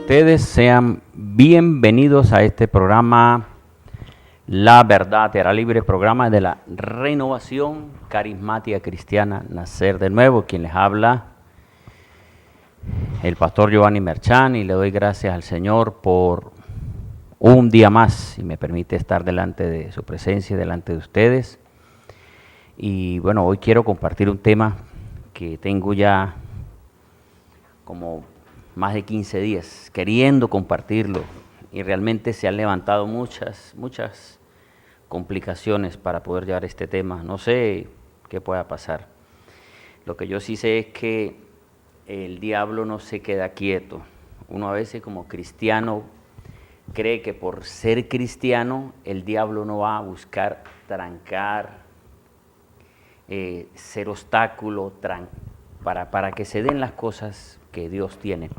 ustedes, sean bienvenidos a este programa La Verdad Te Hará Libre, programa de la Renovación Carismática Cristiana Nacer de Nuevo. Quien les habla, el pastor Giovanni Merchán, y le doy gracias al Señor por un día más y me permite estar delante de su presencia, delante de ustedes. Y bueno, hoy quiero compartir un tema que tengo ya como más de 15 días queriendo compartirlo, y realmente se han levantado muchas complicaciones para poder llevar este tema. No sé qué pueda pasar. Lo que yo sí sé es que el diablo no se queda quieto. Uno a veces como cristiano cree que por ser cristiano el diablo no va a buscar trancar, ser obstáculo para que se den las cosas que Dios tiene.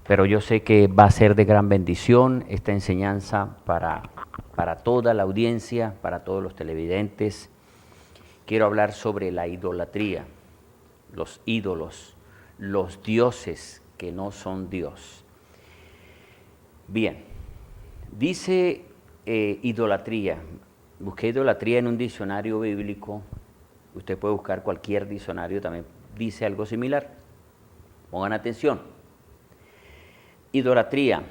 Pero yo sé que va a ser de gran bendición esta enseñanza para toda la audiencia, para todos los televidentes. Quiero hablar sobre la idolatría, los ídolos, los dioses que no son Dios. Bien, dice idolatría. Busqué idolatría en un diccionario bíblico. Usted puede buscar cualquier diccionario, también dice algo similar. Pongan atención. Idolatría,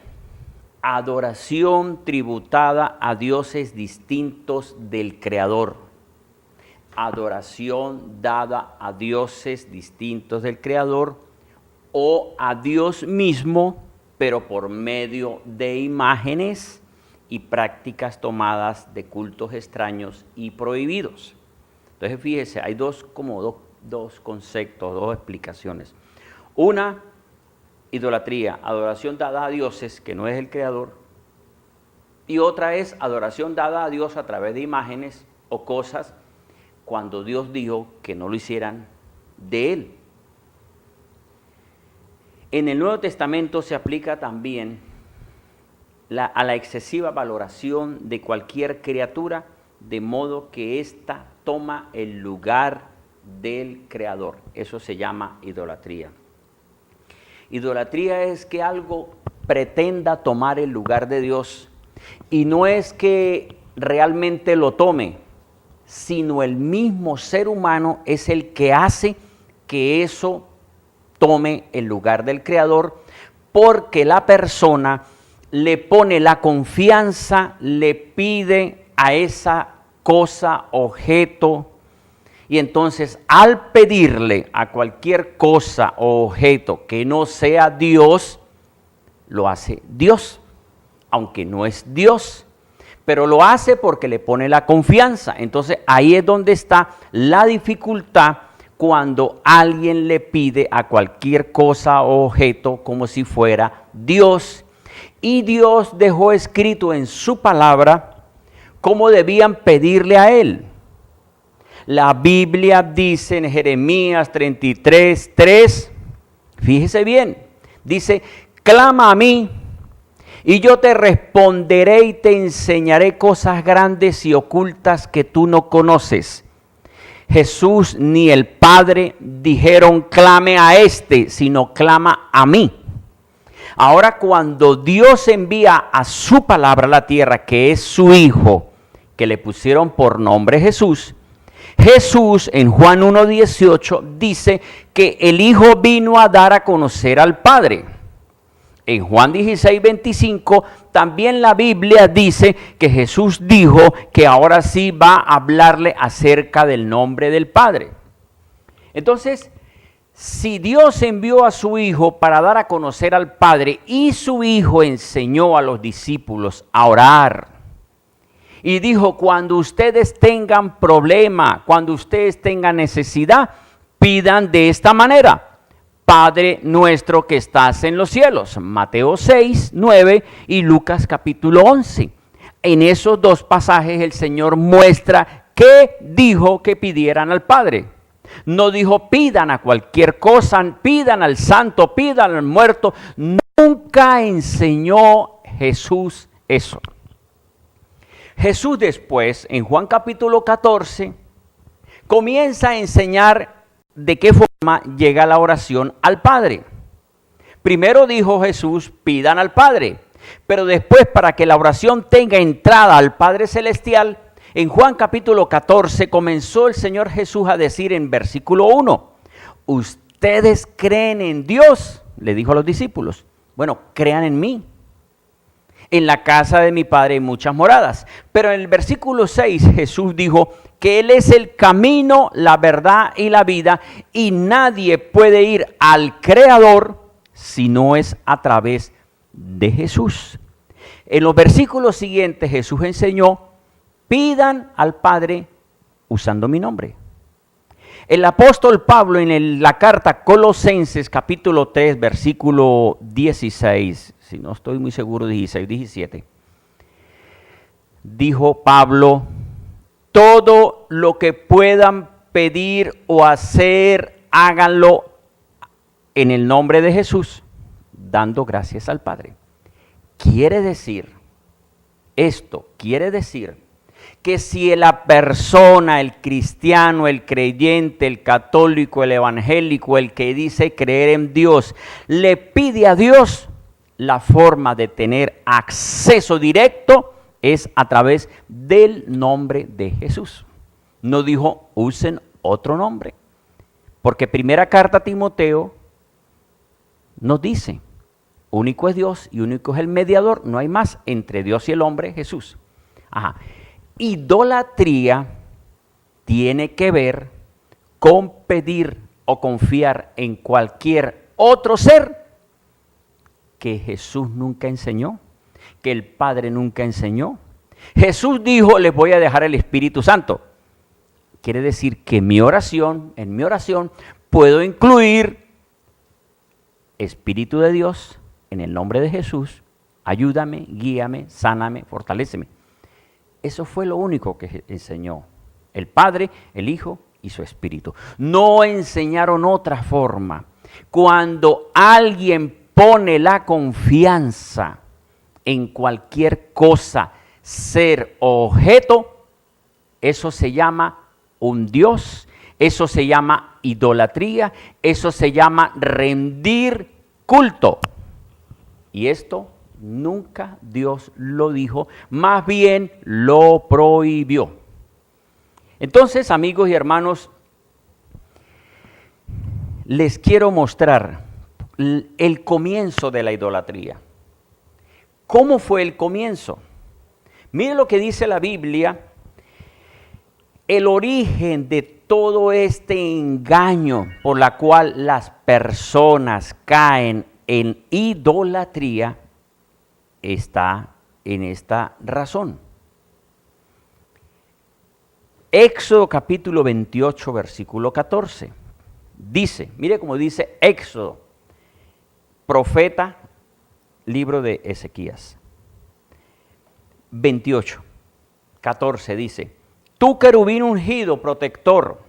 adoración tributada a dioses distintos del Creador. Adoración dada a dioses distintos del Creador o a Dios mismo, pero por medio de imágenes y prácticas tomadas de cultos extraños y prohibidos. Entonces fíjese, hay dos conceptos, dos explicaciones. Una, idolatría, adoración dada a dioses que no es el Creador, y otra es adoración dada a Dios a través de imágenes o cosas cuando Dios dijo que no lo hicieran de Él. En el Nuevo Testamento se aplica también a la excesiva valoración de cualquier criatura, de modo que ésta toma el lugar del Creador. Eso se llama idolatría. Idolatría es que algo pretenda tomar el lugar de Dios, y no es que realmente lo tome, sino el mismo ser humano es el que hace que eso tome el lugar del Creador, porque la persona le pone la confianza, le pide a esa cosa, objeto. Y entonces, al pedirle a cualquier cosa o objeto que no sea Dios, lo hace Dios, aunque no es Dios, pero lo hace porque le pone la confianza. Entonces, ahí es donde está la dificultad cuando alguien le pide a cualquier cosa o objeto como si fuera Dios. Y Dios dejó escrito en su palabra cómo debían pedirle a Él. La Biblia dice en Jeremías 33:3, fíjese bien, dice: clama a mí y yo te responderé y te enseñaré cosas grandes y ocultas que tú no conoces. Jesús ni el Padre dijeron clame a este, sino clama a mí. Ahora, cuando Dios envía a su palabra a la tierra, que es su Hijo, que le pusieron por nombre Jesús, Jesús en Juan 1:18 dice que el Hijo vino a dar a conocer al Padre. En Juan 16:25 también la Biblia dice que Jesús dijo que ahora sí va a hablarle acerca del nombre del Padre. Entonces, si Dios envió a su Hijo para dar a conocer al Padre y su Hijo enseñó a los discípulos a orar, y dijo: cuando ustedes tengan problema, cuando ustedes tengan necesidad, pidan de esta manera: Padre nuestro que estás en los cielos. Mateo 6:9 y Lucas capítulo 11. En esos dos pasajes el Señor muestra qué dijo que pidieran al Padre. No dijo pidan a cualquier cosa, pidan al santo, pidan al muerto. Nunca enseñó Jesús eso. Jesús después, en Juan capítulo 14, comienza a enseñar de qué forma llega la oración al Padre. Primero dijo Jesús, pidan al Padre. Pero después, para que la oración tenga entrada al Padre Celestial, en Juan capítulo 14 comenzó el Señor Jesús a decir en versículo 1, ustedes creen en Dios, le dijo a los discípulos. Bueno, crean en mí. En la casa de mi Padre hay muchas moradas. Pero en el versículo 6 Jesús dijo que Él es el camino, la verdad y la vida, y nadie puede ir al Creador si no es a través de Jesús. En los versículos siguientes Jesús enseñó, pidan al Padre usando mi nombre. El apóstol Pablo en la carta Colosenses capítulo 3 versículo 16, si no estoy muy seguro, 16, 17, dijo Pablo, todo lo que puedan pedir o hacer, háganlo en el nombre de Jesús, dando gracias al Padre. Quiere decir que si la persona, el cristiano, el creyente, el católico, el evangélico, el que dice creer en Dios, le pide a Dios, la forma de tener acceso directo es a través del nombre de Jesús. No dijo usen otro nombre, porque primera carta a Timoteo nos dice, único es Dios y único es el mediador, no hay más entre Dios y el hombre, Jesús. Idolatría tiene que ver con pedir o confiar en cualquier otro ser que Jesús nunca enseñó, que el Padre nunca enseñó. Jesús dijo, les voy a dejar el Espíritu Santo. Quiere decir que en mi oración puedo incluir Espíritu de Dios en el nombre de Jesús, ayúdame, guíame, sáname, fortaléceme. Eso fue lo único que enseñó el Padre, el Hijo y su Espíritu. No enseñaron otra forma. Cuando alguien pone la confianza en cualquier cosa, ser o objeto, eso se llama un Dios, eso se llama idolatría, eso se llama rendir culto. Y esto nunca Dios lo dijo, más bien lo prohibió. Entonces, amigos y hermanos, les quiero mostrar el comienzo de la idolatría. ¿Cómo fue el comienzo? Miren lo que dice la Biblia, el origen de todo este engaño por la cual las personas caen en idolatría está en esta razón. Éxodo capítulo 28, versículo 14. Dice, mire cómo dice Éxodo, profeta, libro de Ezequías. 28, 14 dice, tú querubín ungido, protector,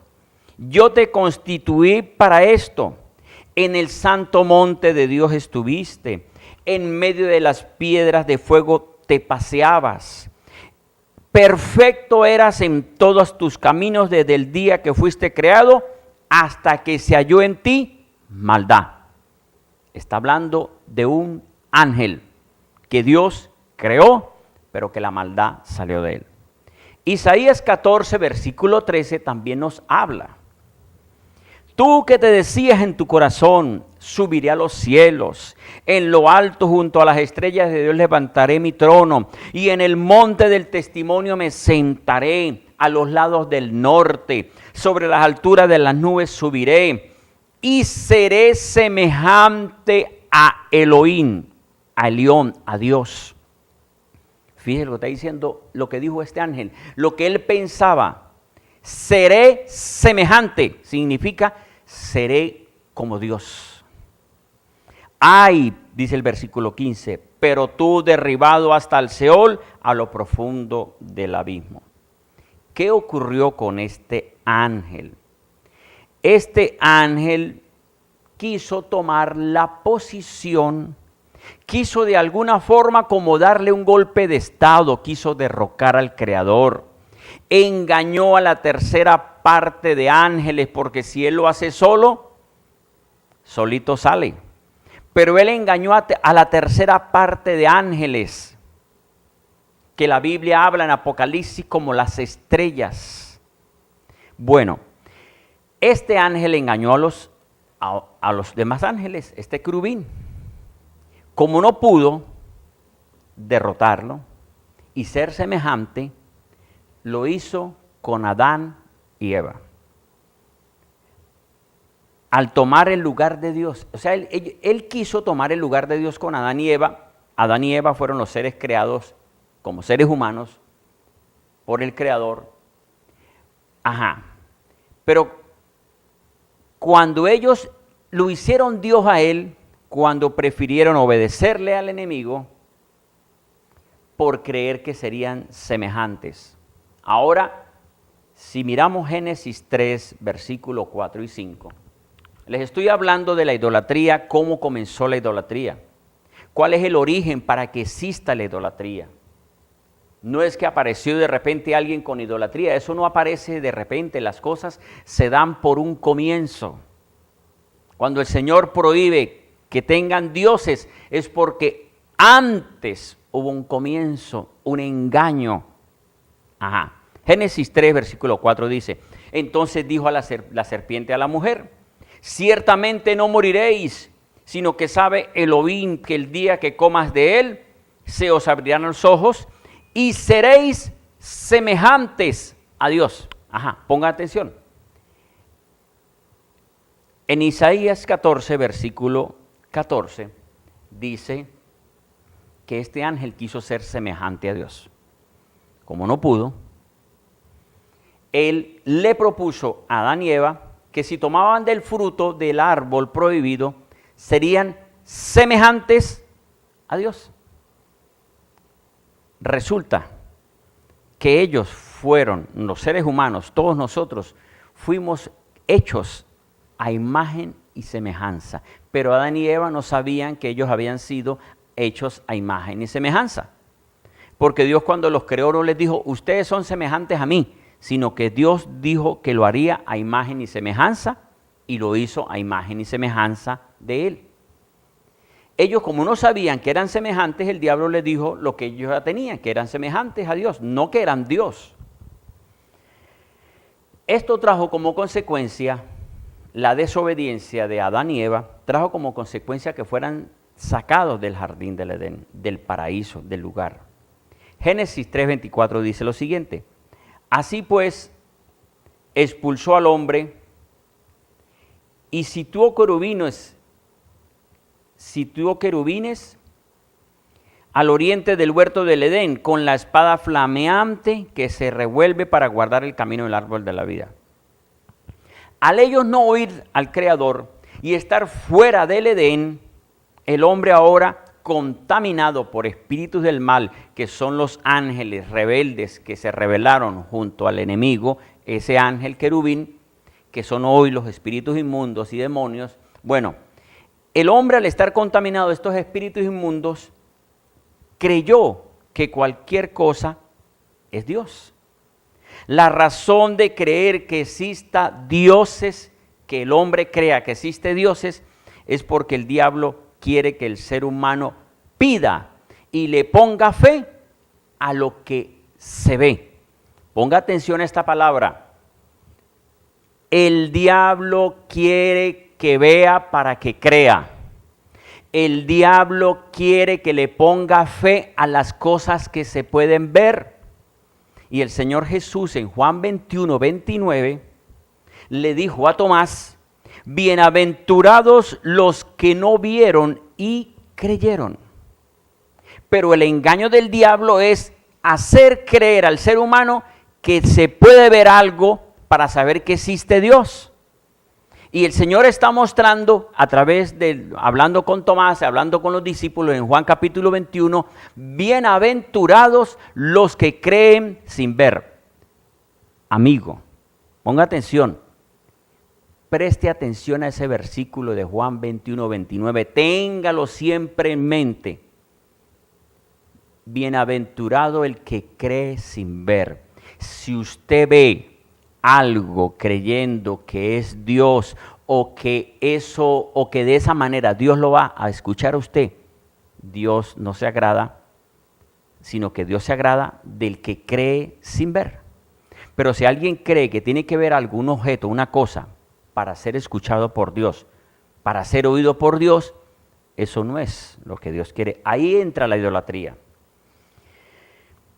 yo te constituí para esto. En el santo monte de Dios estuviste, en medio de las piedras de fuego te paseabas. Perfecto eras en todos tus caminos desde el día que fuiste creado hasta que se halló en ti maldad. Está hablando de un ángel que Dios creó, pero que la maldad salió de él. Isaías 14, versículo 13 también nos habla. Tú que te decías en tu corazón, subiré a los cielos, en lo alto junto a las estrellas de Dios levantaré mi trono, y en el monte del testimonio me sentaré, a los lados del norte, sobre las alturas de las nubes subiré, y seré semejante a Elohim, a Elión, a Dios. Fíjese lo que está diciendo, lo que dijo este ángel, lo que él pensaba, seré semejante, significa seré como Dios. Ay, dice el versículo 15, pero tú derribado hasta el Seol, a lo profundo del abismo. ¿Qué ocurrió con este ángel? Este ángel quiso tomar la posición, quiso de alguna forma como darle un golpe de estado, quiso derrocar al Creador. Engañó a la tercera parte de ángeles, porque si él lo hace solo, solito sale. Pero él engañó a la tercera parte de ángeles, que la Biblia habla en Apocalipsis como las estrellas. Bueno, este ángel engañó a los demás ángeles, este querubín. Como no pudo derrotarlo y ser semejante, lo hizo con Adán y Eva. Al tomar el lugar de Dios, o sea, él quiso tomar el lugar de Dios con Adán y Eva. Adán y Eva fueron los seres creados como seres humanos por el Creador. Pero cuando ellos lo hicieron Dios a él, cuando prefirieron obedecerle al enemigo por creer que serían semejantes. Ahora, si miramos Génesis 3, versículos 4 y 5, les estoy hablando de la idolatría, cómo comenzó la idolatría, cuál es el origen para que exista la idolatría. No es que apareció de repente alguien con idolatría, eso no aparece de repente, las cosas se dan por un comienzo. Cuando el Señor prohíbe que tengan dioses es porque antes hubo un comienzo, un engaño. Génesis 3, versículo 4 dice, entonces dijo la serpiente a la mujer, ciertamente no moriréis, sino que sabe Elohim que el día que comas de él, se os abrirán los ojos y seréis semejantes a Dios. Ponga atención. En Isaías 14, versículo 14, dice que este ángel quiso ser semejante a Dios. Como no pudo, él le propuso a Adán y Eva que si tomaban del fruto del árbol prohibido, serían semejantes a Dios. Resulta que ellos fueron, los seres humanos, todos nosotros, fuimos hechos a imagen y semejanza. Pero Adán y Eva no sabían que ellos habían sido hechos a imagen y semejanza. Porque Dios cuando los creó no les dijo, ustedes son semejantes a mí, sino que Dios dijo que lo haría a imagen y semejanza y lo hizo a imagen y semejanza de Él. Ellos como no sabían que eran semejantes, el diablo les dijo lo que ellos ya tenían, que eran semejantes a Dios, no que eran Dios. Esto trajo como consecuencia la desobediencia de Adán y Eva, trajo como consecuencia que fueran sacados del jardín del Edén, del paraíso, del lugar. Génesis 3:24 dice lo siguiente, así pues expulsó al hombre y situó querubines al oriente del huerto del Edén con la espada flameante que se revuelve para guardar el camino del árbol de la vida. Al ellos no oír al Creador y estar fuera del Edén, el hombre ahora contaminado por espíritus del mal, que son los ángeles rebeldes que se rebelaron junto al enemigo, ese ángel querubín, que son hoy los espíritus inmundos y demonios. Bueno, el hombre al estar contaminado de estos espíritus inmundos, creyó que cualquier cosa es Dios. La razón de creer que exista dioses, que el hombre crea que existe dioses, es porque el diablo quiere que el ser humano pida y le ponga fe a lo que se ve. Ponga atención a esta palabra. El diablo quiere que vea para que crea. El diablo quiere que le ponga fe a las cosas que se pueden ver. Y el Señor Jesús en Juan 21:29 le dijo a Tomás, bienaventurados los que no vieron y creyeron. Pero el engaño del diablo es hacer creer al ser humano que se puede ver algo para saber que existe Dios. Y el Señor está mostrando a través de, hablando con Tomás, hablando con los discípulos en Juan capítulo 21, bienaventurados los que creen sin ver. Amigo, ponga atención, preste atención a ese versículo de Juan 21:29, téngalo siempre en mente. Bienaventurado el que cree sin ver. Si usted ve algo creyendo que es Dios o que de esa manera Dios lo va a escuchar a usted, Dios no se agrada, sino que Dios se agrada del que cree sin ver. Pero si alguien cree que tiene que ver algún objeto, una cosa, para ser escuchado por Dios, para ser oído por Dios, eso no es lo que Dios quiere. Ahí entra la idolatría.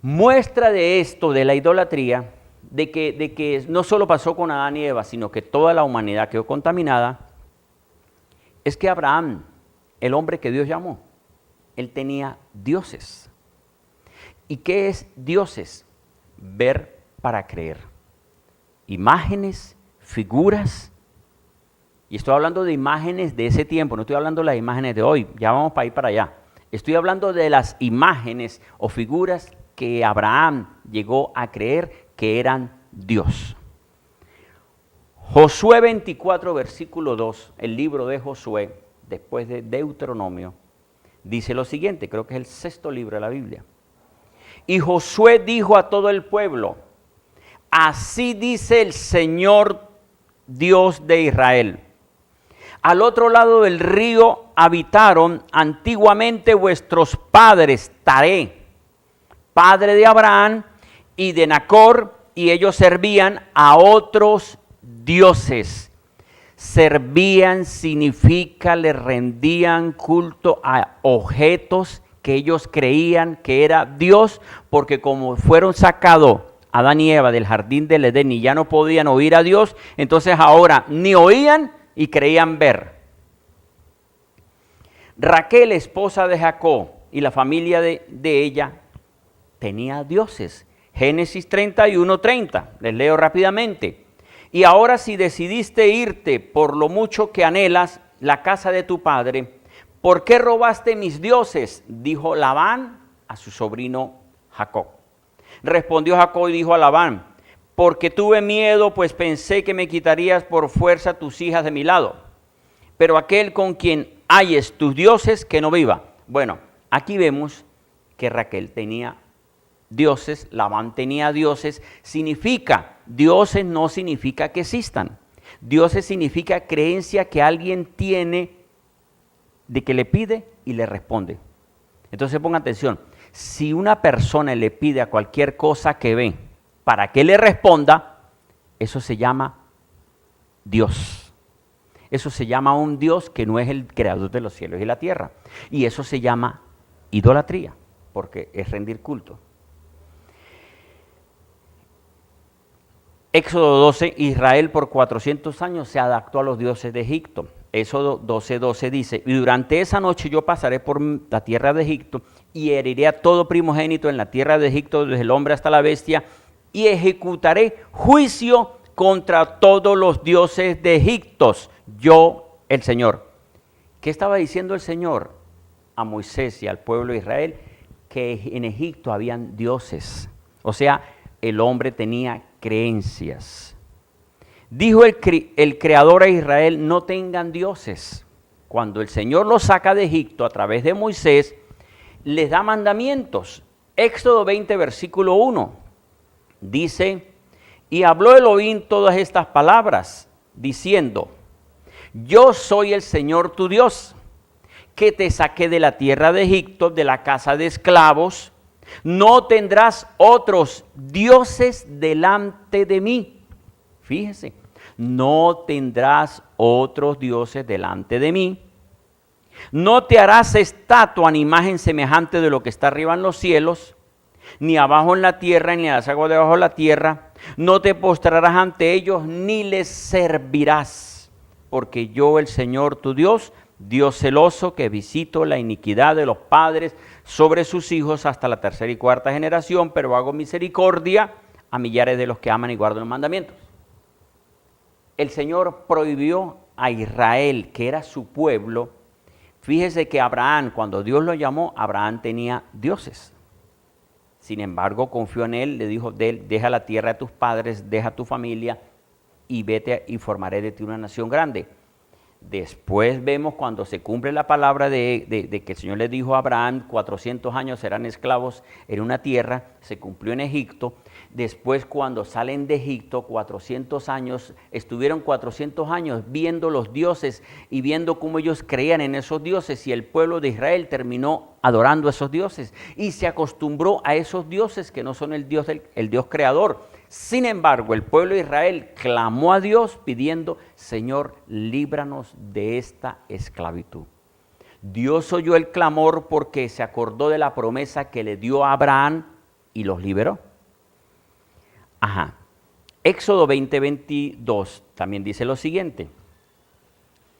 Muestra de esto, de la idolatría, de que no solo pasó con Adán y Eva, sino que toda la humanidad quedó contaminada, es que Abraham, el hombre que Dios llamó, él tenía dioses. ¿Y qué es dioses? Ver para creer. Imágenes, figuras. Y estoy hablando de imágenes de ese tiempo, no estoy hablando de las imágenes de hoy, ya vamos para ir para allá. Estoy hablando de las imágenes o figuras que Abraham llegó a creer que eran Dios. Josué 24, versículo 2, el libro de Josué, después de Deuteronomio, dice lo siguiente, creo que es el 6º libro de la Biblia. Y Josué dijo a todo el pueblo, así dice el Señor Dios de Israel. Al otro lado del río habitaron antiguamente vuestros padres, Taré, padre de Abraham y de Nacor, y ellos servían a otros dioses. Servían significa, le rendían culto a objetos que ellos creían que era Dios, porque como fueron sacados Adán y Eva del jardín del Edén y ya no podían oír a Dios, entonces ahora ni oían y creían ver. Raquel, esposa de Jacob, y la familia de ella tenía dioses. Génesis 31:30, les leo rápidamente. Y ahora si decidiste irte por lo mucho que anhelas la casa de tu padre, ¿por qué robaste mis dioses? Dijo Labán a su sobrino Jacob. Respondió Jacob y dijo a Labán, porque tuve miedo, pues pensé que me quitarías por fuerza tus hijas de mi lado. Pero aquel con quien halles tus dioses, que no viva. Bueno, aquí vemos que Raquel tenía dioses, Labán tenía dioses. Significa, dioses no significa que existan. Dioses significa creencia que alguien tiene de que le pide y le responde. Entonces pongan atención, si una persona le pide a cualquier cosa que ve para que le responda, eso se llama Dios. Eso se llama un Dios que no es el creador de los cielos y la tierra. Y eso se llama idolatría, porque es rendir culto. Éxodo 12, Israel por 400 años se adaptó a los dioses de Egipto. Éxodo 12:12 dice, y durante esa noche yo pasaré por la tierra de Egipto y heriré a todo primogénito en la tierra de Egipto, desde el hombre hasta la bestia, y ejecutaré juicio contra todos los dioses de Egipto, yo el Señor. ¿Qué estaba diciendo el Señor a Moisés y al pueblo de Israel? Que en Egipto habían dioses, o sea, el hombre tenía creencias. Dijo el creador a Israel, no tengan dioses. Cuando el Señor los saca de Egipto a través de Moisés, les da mandamientos. Éxodo 20, versículo 1, dice, y habló Elohim todas estas palabras, diciendo, yo soy el Señor tu Dios, que te saqué de la tierra de Egipto, de la casa de esclavos. No tendrás otros dioses delante de mí. Fíjese, no tendrás otros dioses delante de mí. No te harás estatua ni imagen semejante de lo que está arriba en los cielos, ni abajo en la tierra, ni en las aguas debajo de la tierra. No te postrarás ante ellos, ni les servirás. Porque yo, el Señor tu Dios, Dios celoso, que visito la iniquidad de los padres sobre sus hijos hasta la tercera y cuarta generación, pero hago misericordia a millares de los que aman y guardan los mandamientos. El Señor prohibió a Israel, que era su pueblo. Fíjese que Abraham, cuando Dios lo llamó, Abraham tenía dioses. Sin embargo, confió en él, le dijo, deja la tierra de tus padres, deja tu familia y vete y formaré de ti una nación grande. Después vemos cuando se cumple la palabra de que el Señor le dijo a Abraham, 400 años serán esclavos en una tierra, se cumplió en Egipto. Después cuando salen de Egipto, 400 años, estuvieron 400 años viendo los dioses y viendo cómo ellos creían en esos dioses, y el pueblo de Israel terminó adorando a esos dioses y se acostumbró a esos dioses que no son el Dios creador. Sin embargo, el pueblo de Israel clamó a Dios pidiendo: Señor, líbranos de esta esclavitud. Dios oyó el clamor porque se acordó de la promesa que le dio a Abraham y los liberó. Éxodo 20:22 también dice lo siguiente: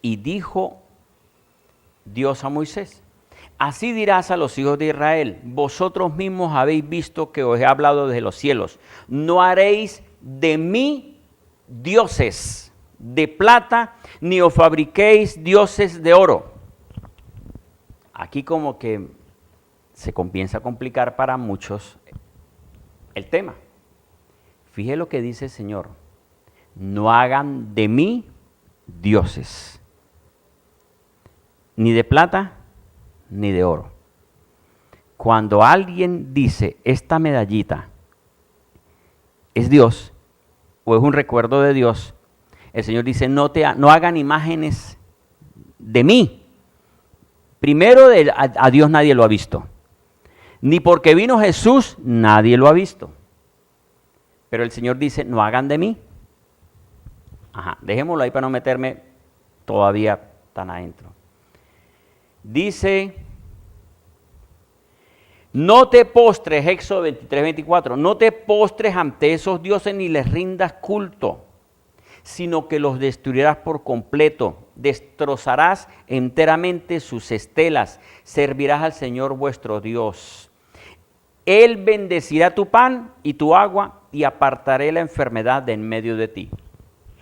y dijo Dios a Moisés: así dirás a los hijos de Israel: vosotros mismos habéis visto que os he hablado desde los cielos. No haréis de mí dioses de plata, ni os fabriquéis dioses de oro. Aquí como que se comienza a complicar para muchos el tema. Fíjese lo que dice el Señor: no hagan de mí dioses, ni de plata, ni de oro. Cuando alguien dice esta medallita es Dios o es un recuerdo de Dios, el Señor dice: no hagan imágenes de mí. Primero, a Dios nadie lo ha visto. Ni porque vino Jesús, nadie lo ha visto. Pero el Señor dice: no hagan de mí. Dejémoslo ahí para no meterme todavía tan adentro. Dice: no te postres, Éxodo 23:24, no te postres ante esos dioses ni les rindas culto, sino que los destruirás por completo, destrozarás enteramente sus estelas, servirás al Señor vuestro Dios. Él bendecirá tu pan y tu agua, y apartaré la enfermedad de en medio de ti.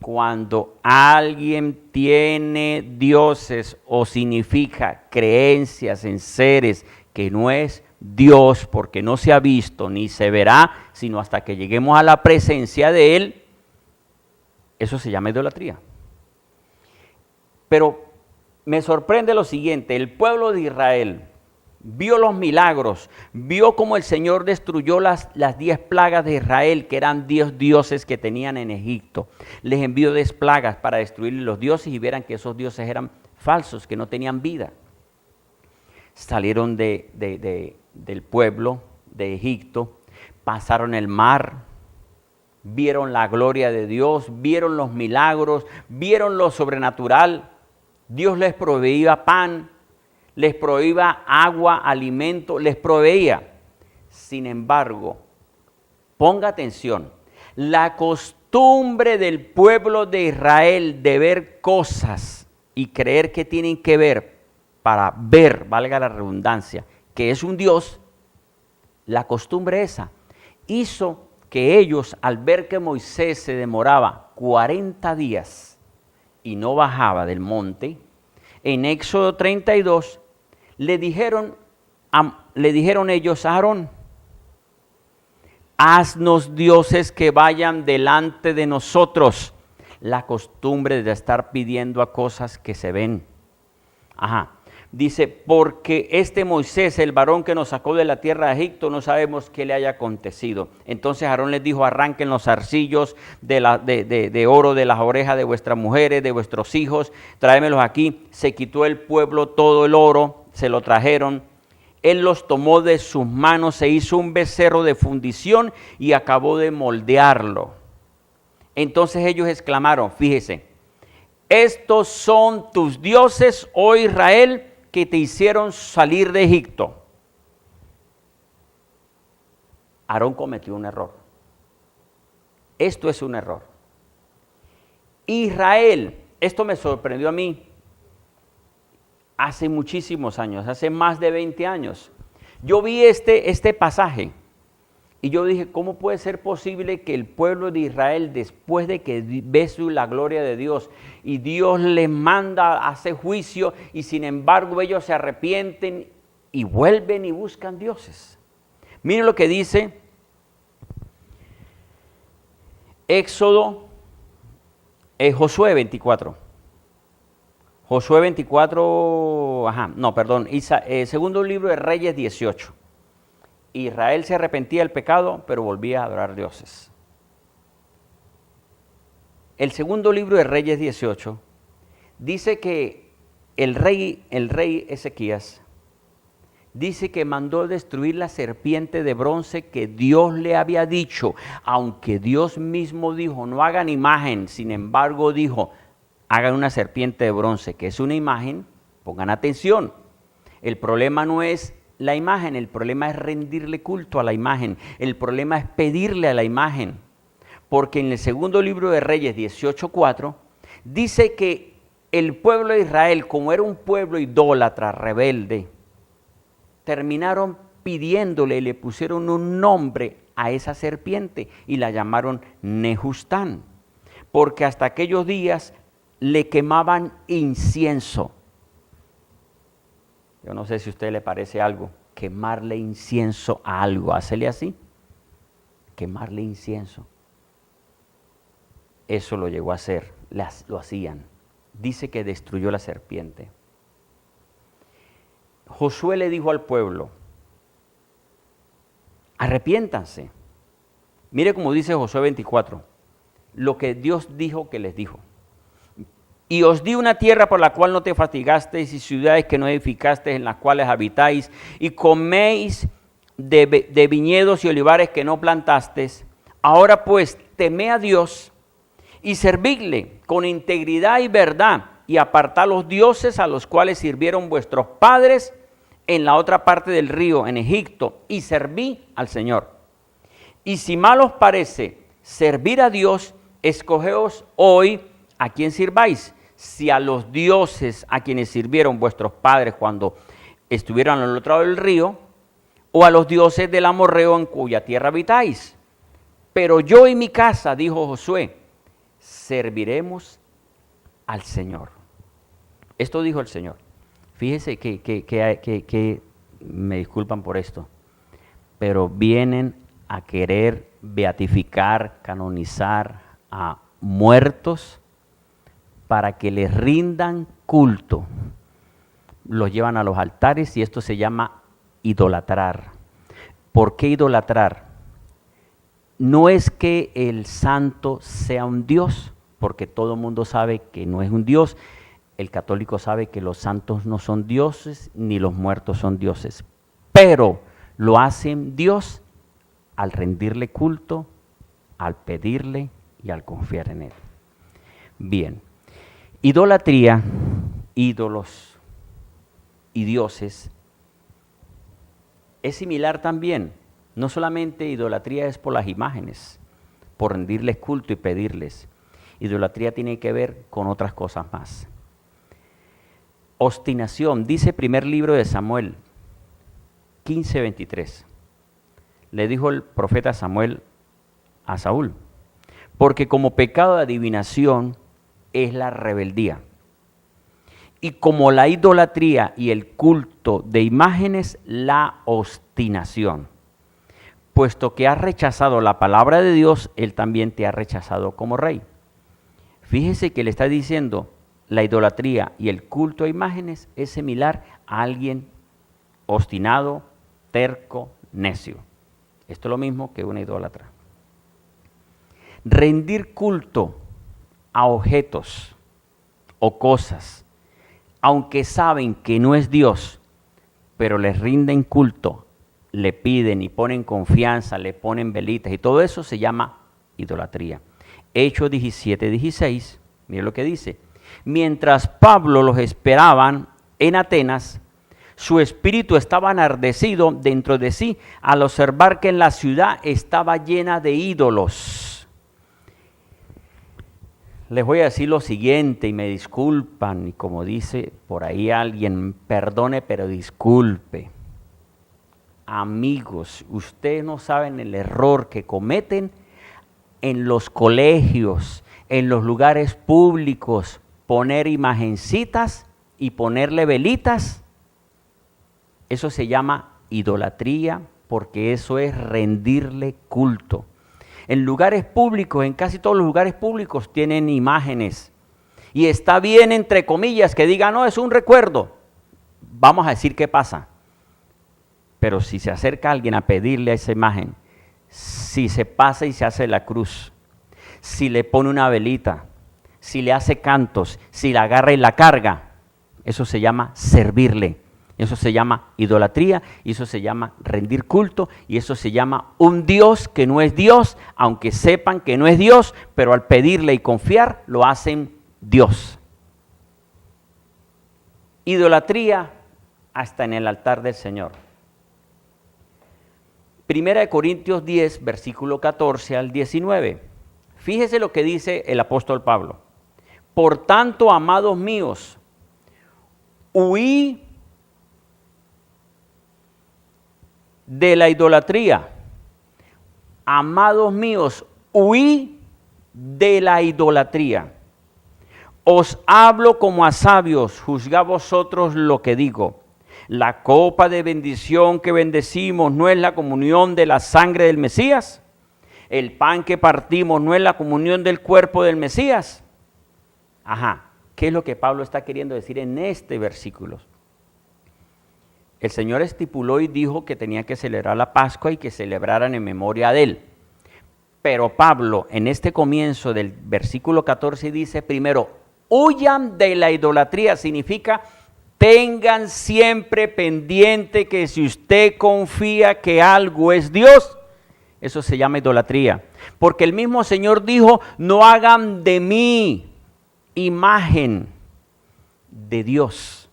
Cuando alguien tiene dioses o significa creencias en seres que no es Dios, porque no se ha visto ni se verá, sino hasta que lleguemos a la presencia de Él, eso se llama idolatría. Pero me sorprende lo siguiente: el pueblo de Israel vio los milagros, vio cómo el Señor destruyó las 10 plagas de Israel, que eran 10 dioses que tenían en Egipto. Les envió 10 plagas para destruir los dioses y vieran que esos dioses eran falsos, que no tenían vida. Salieron del pueblo de Egipto, pasaron el mar, vieron la gloria de Dios, vieron los milagros, vieron lo sobrenatural. Dios les proveía pan, les proveía agua, alimento, les proveía. Sin embargo, ponga atención, la costumbre del pueblo de Israel de ver cosas y creer que tienen que ver para ver, valga la redundancia, que es un Dios, la costumbre esa hizo que ellos, al ver que Moisés se demoraba 40 días y no bajaba del monte, en Éxodo 32, le dijeron ellos a Aarón: haznos dioses que vayan delante de nosotros. La costumbre de estar pidiendo a cosas que se ven. Dice: porque este Moisés, el varón que nos sacó de la tierra de Egipto, no sabemos qué le haya acontecido. Entonces Aarón les dijo: arranquen los zarcillos de oro de las orejas de vuestras mujeres, de vuestros hijos, tráemelos aquí. Se quitó el pueblo todo el oro, se lo trajeron. Él los tomó de sus manos, se hizo un becerro de fundición y acabó de moldearlo. Entonces ellos exclamaron, fíjese: estos son tus dioses, oh Israel, que te hicieron salir de Egipto. Aarón cometió un error. Esto es un error. Israel, esto me sorprendió a mí hace muchísimos años, hace más de 20 años. Yo vi este pasaje y yo dije: ¿cómo puede ser posible que el pueblo de Israel, después de que ve la gloria de Dios y Dios les manda a hacer juicio, y sin embargo ellos se arrepienten y vuelven y buscan dioses? Miren lo que dice Josué 24. Josué 24, segundo libro de Reyes 18. Israel se arrepentía del pecado, pero volvía a adorar dioses. El segundo libro de Reyes 18 dice que el rey Ezequías dice que mandó destruir la serpiente de bronce que Dios le había dicho, aunque Dios mismo dijo, no hagan imagen, sin embargo dijo, hagan una serpiente de bronce, que es una imagen, pongan atención. El problema no es la imagen, el problema es rendirle culto a la imagen, el problema es pedirle a la imagen, porque en el segundo libro de Reyes 18:4 dice que el pueblo de Israel, como era un pueblo idólatra, rebelde, terminaron pidiéndole y le pusieron un nombre a esa serpiente y la llamaron Nehustán, porque hasta aquellos días le quemaban incienso. Yo no sé si a usted le parece algo, quemarle incienso a algo, hácele así, quemarle incienso. Eso lo llegó a hacer, lo hacían. Dice que destruyó la serpiente. Josué le dijo al pueblo, arrepiéntanse. Mire cómo dice Josué 24, lo que Dios dijo que les dijo. Y os di una tierra por la cual no te fatigasteis y ciudades que no edificasteis en las cuales habitáis y coméis de viñedos y olivares que no plantasteis. Ahora pues temed a Dios y servidle con integridad y verdad y apartad los dioses a los cuales sirvieron vuestros padres en la otra parte del río, en Egipto, y serví al Señor. Y si mal os parece servir a Dios, escogeos hoy a quién sirváis, si a los dioses a quienes sirvieron vuestros padres cuando estuvieron al otro lado del río, o a los dioses del amorreo en cuya tierra habitáis. Pero yo y mi casa, dijo Josué, serviremos al Señor. Esto dijo el Señor. Fíjese que me disculpan por esto, pero vienen a querer beatificar, canonizar a muertos para que les rindan culto. Los llevan a los altares y esto se llama idolatrar. ¿Por qué idolatrar? No es que el santo sea un Dios, porque todo el mundo sabe que no es un Dios. El católico sabe que los santos no son dioses, ni los muertos son dioses. Pero lo hacen Dios al rendirle culto, al pedirle y al confiar en Él. Bien, idolatría, ídolos y dioses, es similar también. No solamente idolatría es por las imágenes, por rendirles culto y pedirles. Idolatría tiene que ver con otras cosas más. Obstinación, dice primer libro de Samuel 15:23. Le dijo el profeta Samuel a Saúl, porque como pecado de adivinación es la rebeldía, y como la idolatría y el culto de imágenes, la obstinación. Puesto que has rechazado la palabra de Dios, Él también te ha rechazado como rey. Fíjese que le está diciendo, la idolatría y el culto a imágenes es similar a alguien obstinado, terco, necio. Esto es lo mismo que una idólatra. Rendir culto a objetos o cosas, aunque saben que no es Dios, pero les rinden culto, le piden y ponen confianza, le ponen velitas y todo eso se llama idolatría. Hechos 17:16, mire lo que dice. Mientras Pablo los esperaban en Atenas, su espíritu estaba enardecido dentro de sí al observar que en la ciudad estaba llena de ídolos. Les voy a decir lo siguiente y me disculpan, y como dice por ahí alguien, perdone pero disculpe. Amigos, ustedes no saben el error que cometen en los colegios, en los lugares públicos, poner imagencitas y ponerle velitas. Eso se llama idolatría, porque eso es rendirle culto. En lugares públicos, en casi todos los lugares públicos tienen imágenes. y está bien, entre comillas, que diga, no, es un recuerdo, vamos a decir qué pasa. Pero si se acerca alguien a pedirle a esa imagen, si se pasa y se hace la cruz, si le pone una velita, si le hace cantos, si la agarra y la carga, eso se llama servirle, eso se llama idolatría, y eso se llama rendir culto, y eso se llama un Dios que no es Dios, aunque sepan que no es Dios, pero al pedirle y confiar, lo hacen Dios. Idolatría hasta en el altar del Señor. Primera de Corintios 10, versículo 14 al 19. Fíjese lo que dice el apóstol Pablo. Por tanto, amados míos, huí de la idolatría. Amados míos, huí de la idolatría. Os hablo como a sabios, juzgad vosotros lo que digo. La copa de bendición que bendecimos no es la comunión de la sangre del Mesías. El pan que partimos no es la comunión del cuerpo del Mesías. Ajá, ¿qué es lo que Pablo está queriendo decir en este versículo? El Señor estipuló y dijo que tenía que celebrar la Pascua y que celebraran en memoria de Él. Pero Pablo, en este comienzo del versículo 14, dice primero, huyan de la idolatría. Significa, tengan siempre pendiente que si usted confía que algo es Dios, eso se llama idolatría. Porque el mismo Señor dijo, no hagan de mí imagen de Dios.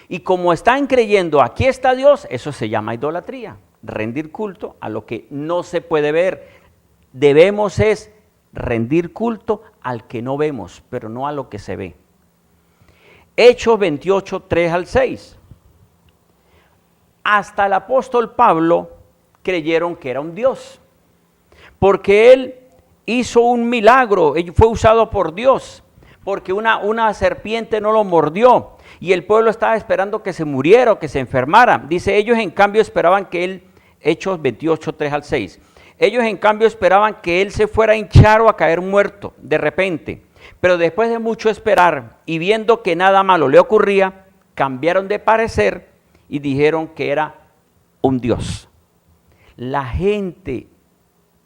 Y como están creyendo, aquí está Dios, eso se llama idolatría. Rendir culto a lo que no se puede ver. Debemos es rendir culto al que no vemos, pero no a lo que se ve. Hechos 28, 3 al 6. Hasta el apóstol Pablo creyeron que era un Dios, porque él hizo un milagro, fue usado por Dios, porque una serpiente no lo mordió, y el pueblo estaba esperando que se muriera o que se enfermara. Dice, ellos en cambio esperaban que él, Hechos 28, 3 al 6, ellos en cambio esperaban que él se fuera a hinchar o a caer muerto de repente. Pero después de mucho esperar y viendo que nada malo le ocurría, cambiaron de parecer y dijeron que era un Dios. La gente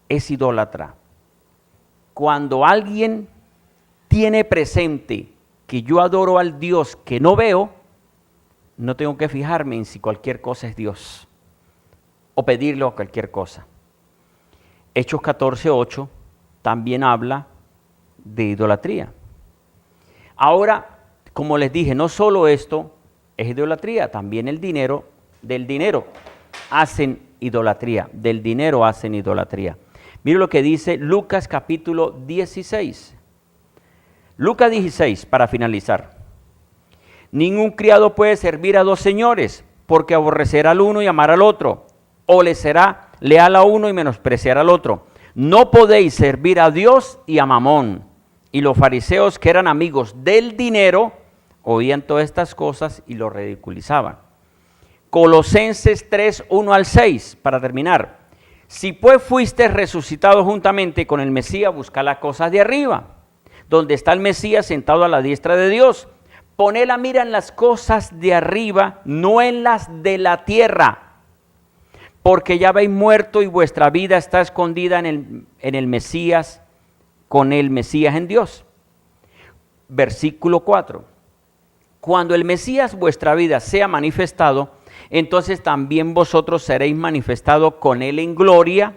es idólatra. Cuando alguien tiene presente que yo adoro al Dios que no veo, no tengo que fijarme en si cualquier cosa es Dios o pedirle a cualquier cosa. Hechos 14, 8 también habla de idolatría. Ahora, como les dije, no solo esto es idolatría, también el dinero, del dinero hacen idolatría, del dinero hacen idolatría. Mire lo que dice Lucas capítulo 16. Lucas 16, para finalizar. Ningún criado puede servir a dos señores, porque aborrecerá al uno y amará al otro, o le será leal a uno y menospreciará al otro. No podéis servir a Dios y a Mamón. Y los fariseos, que eran amigos del dinero, oían todas estas cosas y lo ridiculizaban. Colosenses 3, 1 al 6, para terminar. Si pues fuiste resucitado juntamente con el Mesías, busca las cosas de arriba, donde está el Mesías sentado a la diestra de Dios. Poned la mira en las cosas de arriba, no en las de la tierra, porque ya habéis muerto y vuestra vida está escondida en el Mesías, con el Mesías en Dios. Versículo 4. Cuando el Mesías vuestra vida sea manifestado, entonces también vosotros seréis manifestados con él en gloria.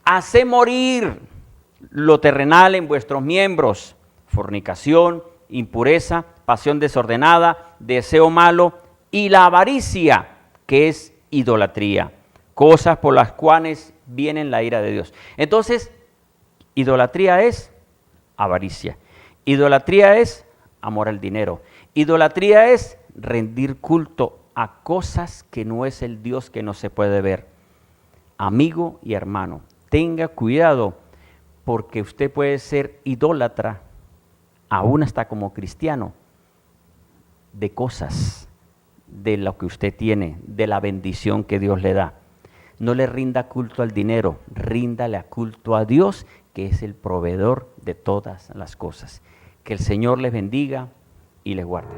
Haced morir lo terrenal en vuestros miembros: fornicación, impureza, pasión desordenada, deseo malo y la avaricia, que es idolatría, cosas por las cuales viene la ira de Dios. Entonces, idolatría es avaricia. Idolatría es amor al dinero. Idolatría es rendir culto a cosas que no es el Dios que no se puede ver. Amigo y hermano, tenga cuidado, porque usted puede ser idólatra, aún hasta como cristiano, de cosas, de lo que usted tiene, de la bendición que Dios le da. No le rinda culto al dinero, ríndale culto a Dios, que es el proveedor de todas las cosas. Que el Señor les bendiga y les guarde.